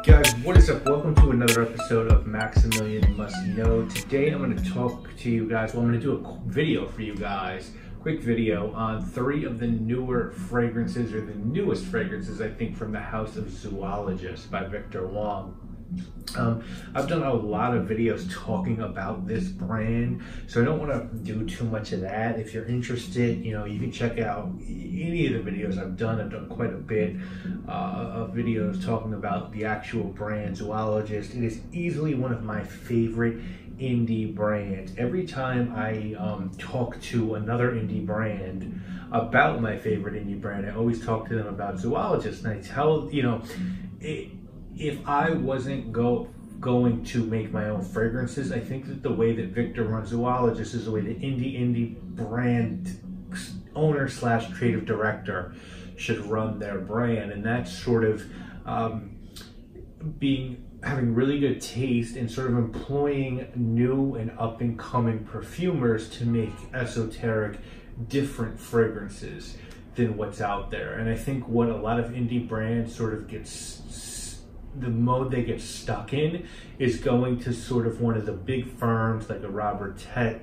Guys, what is up? Welcome to another episode of Maximilian Must Know. Today I'm going to talk to you guys, I'm going to do a video for you guys, quick video on 3 of the newer fragrances, or the newest fragrances, I think, from the House of Zoologist by Victor Wong. I've done a lot of videos talking about this brand, so I don't want to do too much of that. If you're interested, you can check out any of the videos I've done. I've done quite a bit of videos talking about the actual brand Zoologist. It is easily one of my favorite indie brands. Every time I talk to another indie brand about my favorite indie brand, I always talk to them about Zoologist, and I tell, if I wasn't going to make my own fragrances, I think that the way that Victor runs Zoologist is the way the indie brand owner / creative director should run their brand, and that's sort of having really good taste and sort of employing new and up and coming perfumers to make esoteric, different fragrances than what's out there. And I think what a lot of indie brands sort of the mode they get stuck in is going to sort of one of the big firms like a Robert Tet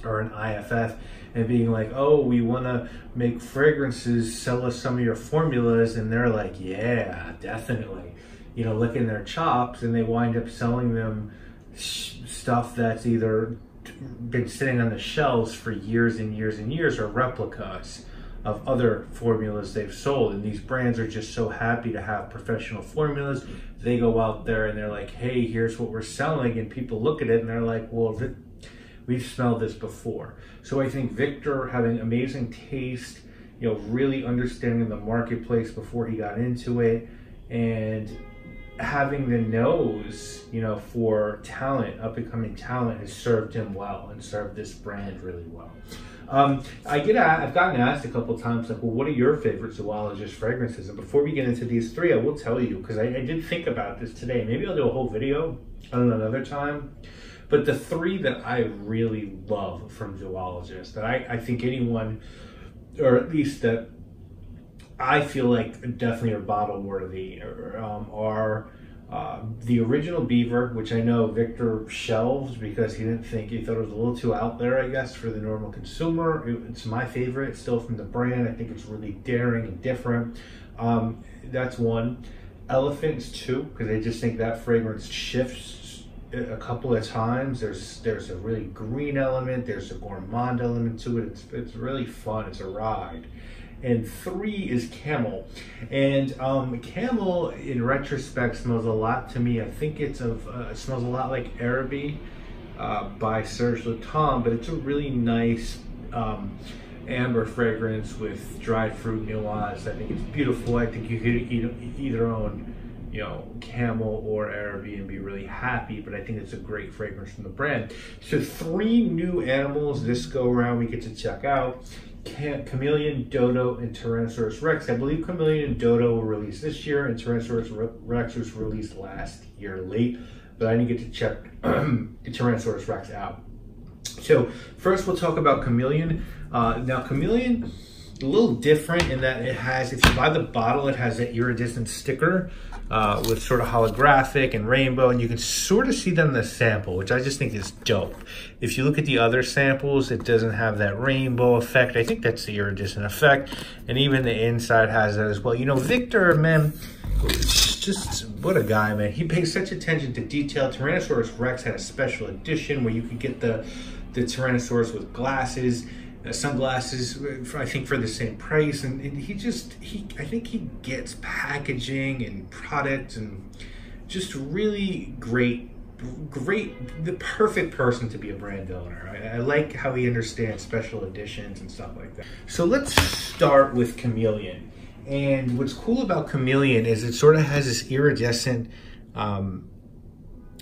or an IFF and being like, oh, we want to make fragrances, sell us some of your formulas, and they're like, yeah, definitely, licking their chops, and they wind up selling them stuff that's either been sitting on the shelves for years and years and years, or replicas of other formulas they've sold. And these brands are just so happy to have professional formulas. They go out there and they're like, hey, here's what we're selling, and people look at it and they're like, well, we've smelled this before. So I think Victor, having amazing taste, really understanding the marketplace before he got into it, and having the nose, for talent, up and coming talent, has served him well and served this brand really well. I've gotten asked a couple times, like, well, what are your favorite Zoologist fragrances? And before we get into these 3, I will tell you, because I did think about this today. Maybe I'll do a whole video on another time. But the 3 that I really love from Zoologist, that I think anyone, or at least that I feel like definitely are bottle worthy, are the original Beaver, which I know Victor shelves because he thought it was a little too out there, I guess, for the normal consumer. It's my favorite still from the brand. I think it's really daring and different. That's 1. Elephant's 2, because I just think that fragrance shifts a couple of times. There's a really green element, there's a gourmand element to it. It's really fun. It's a ride. And 3 is Camel. And Camel, in retrospect, smells a lot to me. I think it smells a lot like Araby by Serge Lutens, but it's a really nice amber fragrance with dried fruit nuance. I think it's beautiful. I think you could either own Camel or Araby and be really happy, but I think it's a great fragrance from the brand. So 3 new animals this go around we get to check out: Chameleon, Dodo, and Tyrannosaurus Rex. I believe Chameleon and Dodo were released this year, and Tyrannosaurus Rex was released last year late, but I didn't get to check Tyrannosaurus Rex out. So first we'll talk about Chameleon. Now Chameleon, a little different in that it has, if you buy the bottle, it has an iridescent sticker with sort of holographic and rainbow, and you can sort of see that in the sample, which I just think is dope. If you look at the other samples, it doesn't have that rainbow effect. I think that's the iridescent effect, and even the inside has that as well. Victor, man, just what a guy, man. He pays such attention to detail. Tyrannosaurus Rex had a special edition where you could get the Tyrannosaurus with glasses, sunglasses, I think for the same price, and I think he gets packaging and product and just really great, the perfect person to be a brand owner. I like how he understands special editions and stuff like that. So let's start with Chameleon. And what's cool about Chameleon is it sort of has this iridescent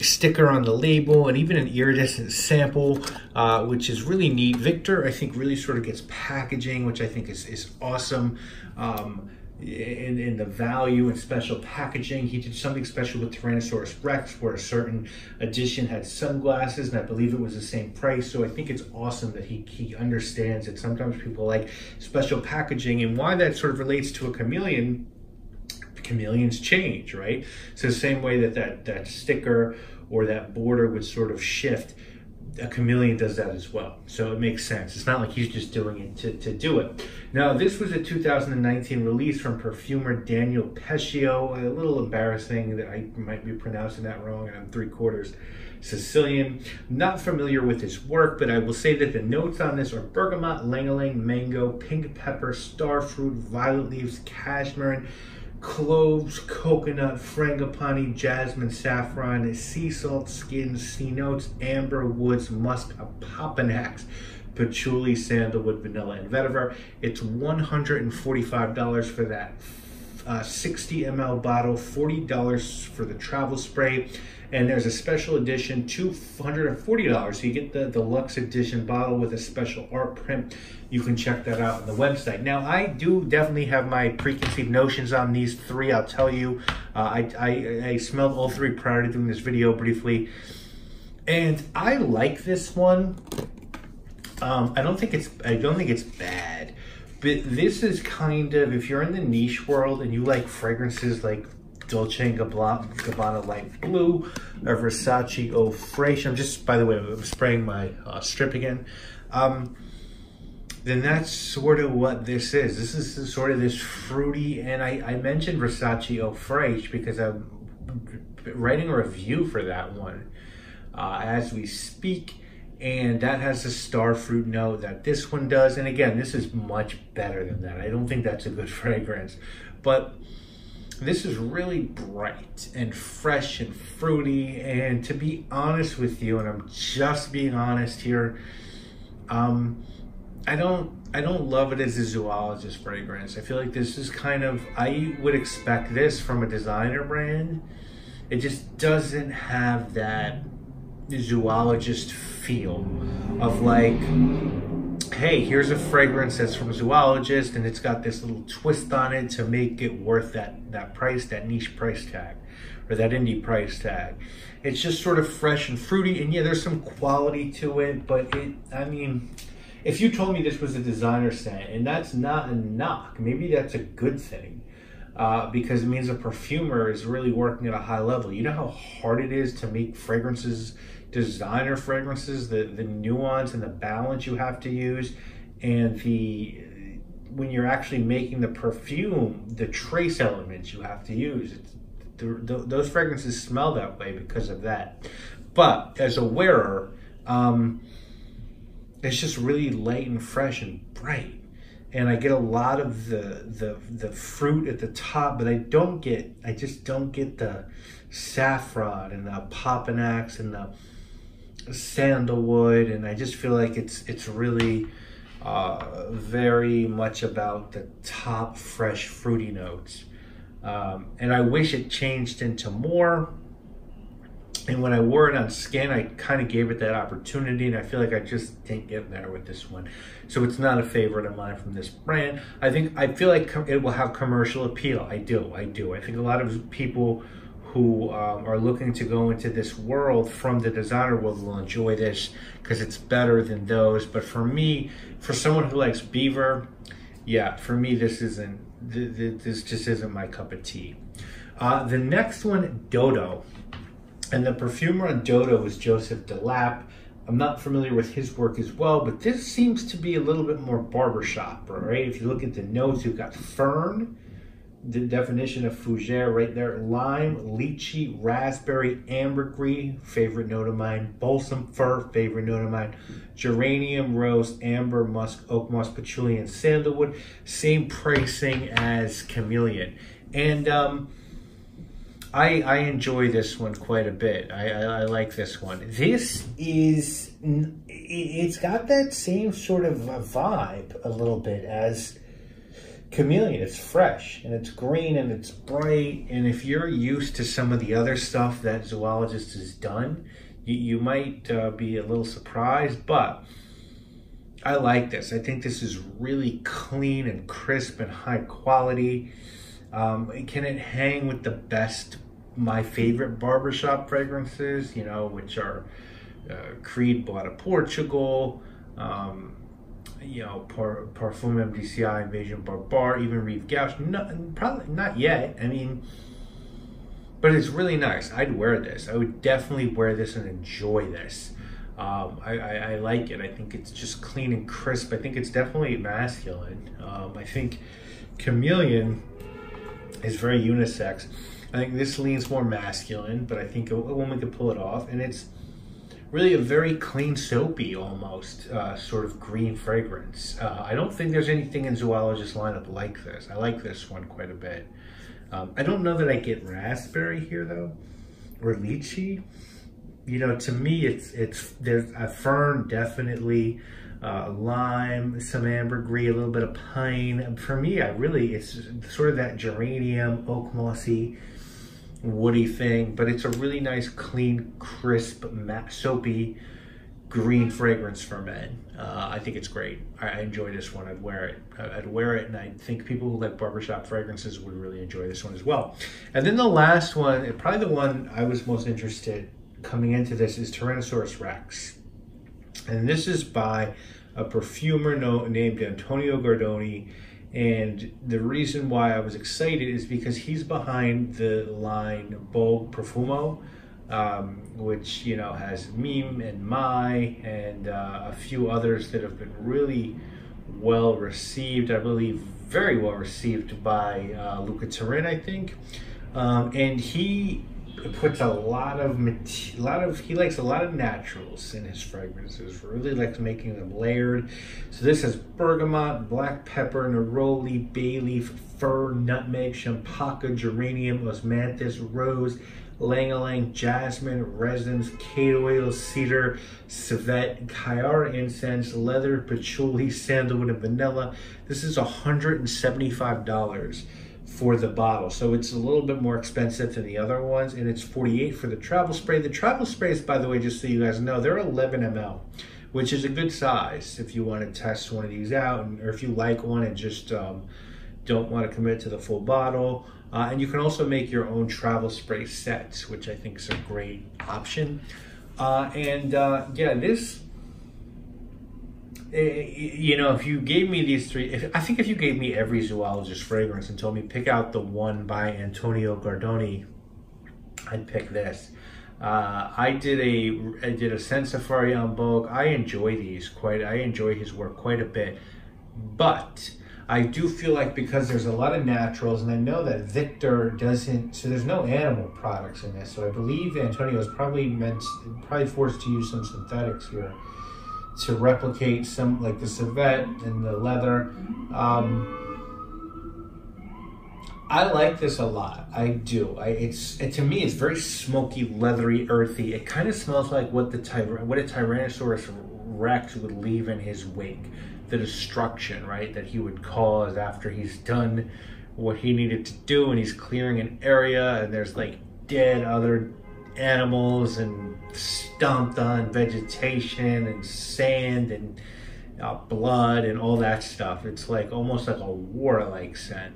sticker on the label, and even an iridescent sample, which is really neat. Victor, I think, really sort of gets packaging, which I think is awesome. In the value and special packaging. He did something special with Tyrannosaurus Rex, where a certain edition had sunglasses, and I believe it was the same price. So I think it's awesome that he understands that sometimes people like special packaging, and why that sort of relates to a Chameleon. chameleons change, right? So the same way that sticker or that border would sort of shift, a chameleon does that as well. So it makes sense. It's not like he's just doing it to do it. Now, this was a 2019 release from perfumer Daniel Pescio. A little embarrassing that I might be pronouncing that wrong, and I'm 3/4 Sicilian. Not familiar with his work, but I will say that the notes on this are bergamot, ylang-ylang, mango, pink pepper, starfruit, violet leaves, cashmere, cloves, coconut, frangipani, jasmine, saffron, sea salt, skins, sea notes, amber, woods, musk, papanax, patchouli, sandalwood, vanilla, and vetiver. It's $145 for that 60 ml bottle, $40 for the travel spray, and there's a special edition, $240. So you get the deluxe edition bottle with a special art print. You can check that out on the website. Now, I do definitely have my preconceived notions on these three. I'll tell you, I smelled all three prior to doing this video briefly, and I like this one. I don't think it's bad, but this is kind of, if you're in the niche world and you like fragrances like Dolce & Gabbana Light Blue or Versace Eau Fraiche. I'm just, by the way, I'm spraying my strip again. Then that's sort of what this is. This is sort of this fruity, and I mentioned Versace Eau Fraiche because I'm writing a review for that one as we speak, and that has a starfruit note that this one does. And again, this is much better than that. I don't think that's a good fragrance, but this is really bright and fresh and fruity. And to be honest with you, and I'm just being honest here, I don't love it as a Zoologist fragrance. I feel like this is kind of, I would expect this from a designer brand. It just doesn't have that Zoologist feel of like, hey, here's a fragrance that's from Zoologist and it's got this little twist on it to make it worth that price, that niche price tag, or that indie price tag. It's just sort of fresh and fruity, and yeah, there's some quality to it, but I mean, if you told me this was a designer scent, and that's not a knock, maybe that's a good thing, because it means a perfumer is really working at a high level. You know how hard it is to make fragrances, designer fragrances, the nuance and the balance you have to use, and when you're actually making the perfume, the trace elements you have to use. Those fragrances smell that way because of that. But as a wearer, it's just really light and fresh and bright. And I get a lot of the fruit at the top, but I just don't get the saffron and the papanax and the sandalwood, and I just feel like it's really very much about the top fresh fruity notes. And I wish it changed into more. And when I wore it on skin, I kind of gave it that opportunity, and I feel like I just didn't get there with this one. So it's not a favorite of mine from this brand. I feel like it will have commercial appeal. I do. I think a lot of people who are looking to go into this world from the designer world will enjoy this because it's better than those. But for me, for someone who likes Beaver, yeah, for me this just isn't my cup of tea. The next one, Dodo. And the perfumer on Dodo is Joseph Delap. I'm not familiar with his work as well, but this seems to be a little bit more barbershop, right? If you look at the notes, you've got fern, the definition of fougere right there, lime, lychee, raspberry, ambergris, favorite note of mine, balsam fir, favorite note of mine, geranium, rose, amber, musk, oak moss, patchouli, and sandalwood. Same pricing as Chameleon. And I enjoy this one quite a bit. I like this one. This is, it's got that same sort of vibe a little bit as Chameleon. It's fresh and it's green and it's bright. And if you're used to some of the other stuff that Zoologist has done, you might be a little surprised, but I like this. I think this is really clean and crisp and high quality. Can it hang with the best, my favorite barbershop fragrances, you know, which are Creed Bought of Portugal, Parfum MDCI, Invasion Barbar, even Reeve Gauche. Probably not yet. I mean, but it's really nice. I'd wear this. I would definitely wear this and enjoy this. I like it. I think it's just clean and crisp. I think it's definitely masculine. I think Chameleon is very unisex. I think this leans more masculine, but I think a woman could pull it off. And it's really a very clean, soapy, almost sort of green fragrance. I don't think there's anything in Zoologist lineup like this. I like this one quite a bit. I don't know that I get raspberry here though, or lychee. To me, there's a fern, definitely, lime, some ambergris, a little bit of pine. For me, it's sort of that geranium, oak mossy, woody thing, but it's a really nice, clean, crisp, soapy, green fragrance for men. I think it's great. I enjoy this one. I'd wear it, and I think people who like barbershop fragrances would really enjoy this one as well. And then the last one, probably the one I was most interested coming into this, is Tyrannosaurus Rex. And this is by a perfumer named Antonio Gardoni. And the reason why I was excited is because he's behind the line Bogue Profumo, which has Mime and Mai and a few others that have been really well received. I believe very well received by Luca Turin, I think. And he puts he likes a lot of naturals in his fragrances. Really likes making them layered. So this has bergamot, black pepper, neroli, bay leaf, fir, nutmeg, champaca, geranium, osmanthus, rose, ylang-ylang, jasmine, resins, cade oil, cedar, civet, kyara incense, leather, patchouli, sandalwood, and vanilla. This is $175 for the bottle, so it's a little bit more expensive than the other ones, and it's $48 for the travel spray. The travel sprays, by the way, just so you guys know, they're 11 ml, which is a good size if you want to test one of these out, or if you like one and just don't want to commit to the full bottle. And you can also make your own travel spray sets, which I think is a great option. Yeah, this, if you gave me these three, I think if you gave me every Zoologist fragrance and told me pick out the one by Antonio Gardoni, I'd pick this. I did a Scent Safari on Bogue. I enjoy his work quite a bit, but I do feel like because there's a lot of naturals, and I know that Victor doesn't, so there's no animal products in this, so I believe Antonio is probably forced to use some synthetics here to replicate some, like the civet and the leather. I like this a lot. I do. To me, it's very smoky, leathery, earthy. It kind of smells like what a Tyrannosaurus Rex would leave in his wake. The destruction, right, that he would cause after he's done what he needed to do, and he's clearing an area, and there's like dead other animals and stomped on vegetation and sand and blood and all that stuff. It's like almost like a war-like scent.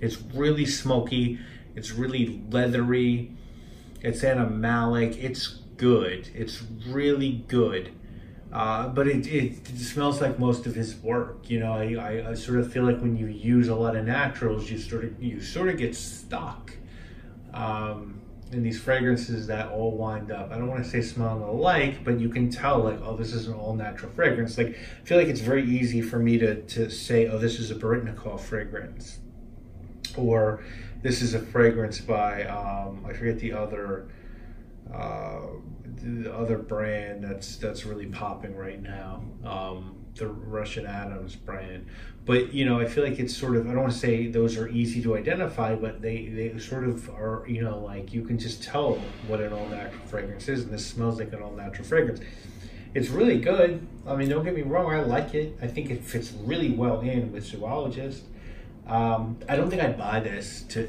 It's really smoky. It's really leathery. It's animalic. It's good. It's really good. But it smells like most of his work. I sort of feel like when you use a lot of naturals, you sort of get stuck in these fragrances that all wind up, I don't want to say smelling alike, but you can tell like, oh, this is an all natural fragrance. Like, I feel like it's very easy for me to say, oh, this is a Barytnikov fragrance, or this is a fragrance by I forget the other brand that's really popping right now, the Russian Adams brand. But I feel like it's sort of, I don't want to say those are easy to identify, but they sort of are, like you can just tell what an all natural fragrance is, and this smells like an all natural fragrance. It's really good. I mean, don't get me wrong, I like it. I think it fits really well in with Zoologist. I don't think I'd buy this to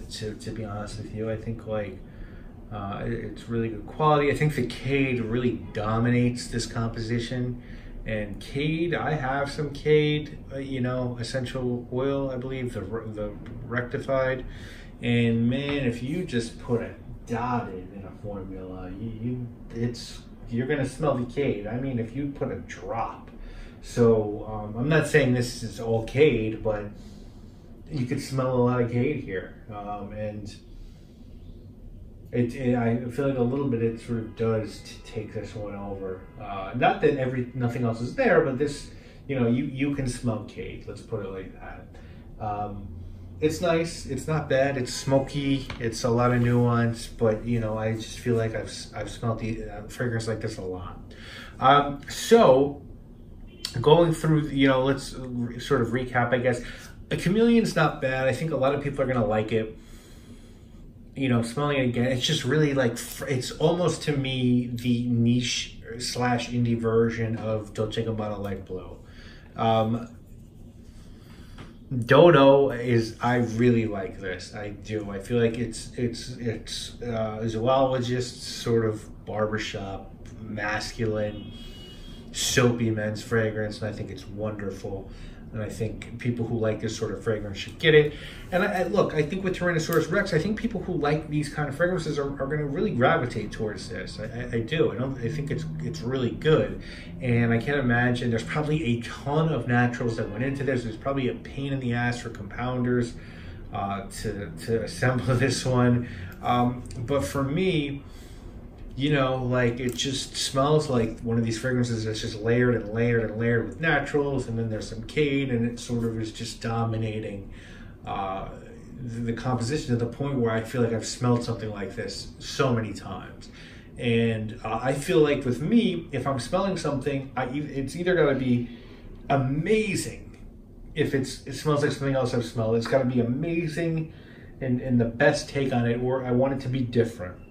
be honest with you. I think like it's really good quality. I think the Cade really dominates this composition. And Cade, I have some Cade, essential oil, I believe, the rectified. And man, if you just put a dotted in a formula, you're gonna smell the Cade. I mean, if you put a drop, So I'm not saying this is all Cade, but you could smell a lot of Cade here, and I feel like a little bit it sort of does take this one over. Not that nothing else is there, but this, you know, you can smell Cade. Let's put it like that. It's nice. It's not bad. It's smoky. It's a lot of nuance, but you know, I just feel like I've smelled the fragrance like this a lot. So going through, you know, let's sort of recap, I guess. A Chameleon's not bad. I think a lot of people are gonna like it. You know, smelling it again, it's just really like, it's almost to me the niche / indie version of Dolce & Gabbana Light Blue. Dodo is, I really like this. I do. I feel like it's Zoologist sort of barbershop, masculine, soapy men's fragrance, and I think it's wonderful. And I think people who like this sort of fragrance should get it. And look, I think with Tyrannosaurus Rex, I think people who like these kind of fragrances are going to really gravitate towards this. I do. I think it's really good. And I can't imagine, there's probably a ton of naturals that went into this. There's probably a pain in the ass for compounders to assemble this one. But for me, you know, like, it just smells like one of these fragrances that's just layered and layered and layered with naturals, and then there's some Cade, and it sort of is just dominating the composition to the point where I feel like I've smelled something like this so many times. And I feel like with me, if I'm smelling something, it's either got to be amazing. If it smells like something else I've smelled, it's got to be amazing and the best take on it, or I want it to be different.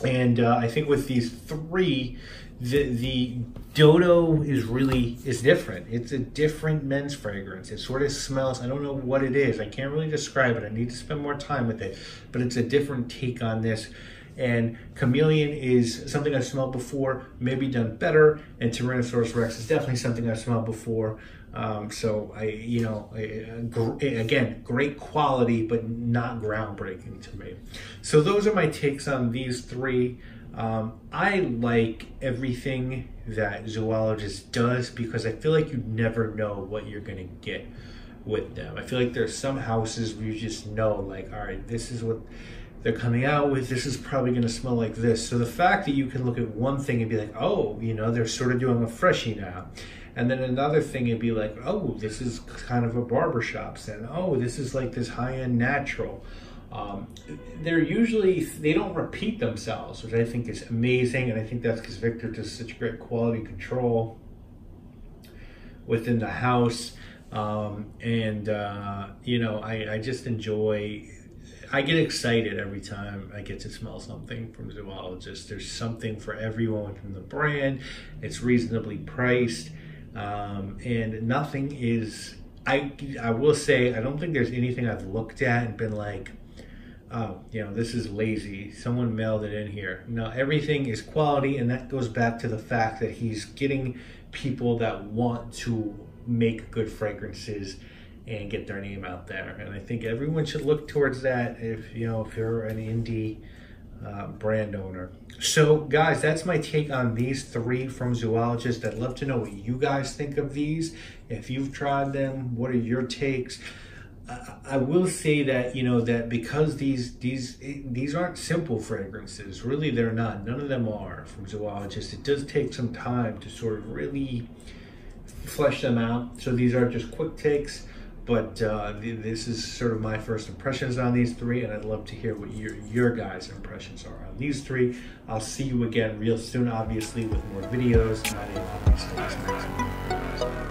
And I think with these three, the Dodo is different. It's a different men's fragrance. It sort of smells, I don't know what it is. I can't really describe it. I need to spend more time with it. But it's a different take on this. And Chameleon is something I've smelled before, maybe done better. And Tyrannosaurus Rex is definitely something I've smelled before. So again, great quality, but not groundbreaking to me. So those are my takes on these three. I like everything that Zoologist does because I feel like you never know what you're gonna get with them. I feel like there's some houses where you just know, like, all right, this is what they're coming out with. This is probably gonna smell like this. So the fact that you can look at one thing and be like, oh, you know, they're sort of doing a freshie now. And then another thing, it'd be like, oh, this is kind of a barbershop scent. Oh, this is like this high-end natural. They don't repeat themselves, which I think is amazing. And I think that's because Victor does such great quality control within the house. You know, I just enjoy, I get excited every time I get to smell something from Zoologist. There's something for everyone within the brand. It's reasonably priced. And nothing is, I will say, I don't think there's anything I've looked at and been like, oh, you know, this is lazy, someone mailed it in here. No, everything is quality, and that goes back to the fact that he's getting people that want to make good fragrances and get their name out there. And I think everyone should look towards that if you're an indie brand owner. So guys, that's my take on these three from Zoologist. I'd love to know what you guys think of these. If you've tried them, what are your takes? I will say that, you know, that because these aren't simple fragrances. Really, they're not. None of them are from Zoologist. It does take some time to sort of really flesh them out. So these are just quick takes. But this is sort of my first impressions on these three, and I'd love to hear what your guys' impressions are on these three. I'll see you again real soon, obviously, with more videos. My name is Maximilian.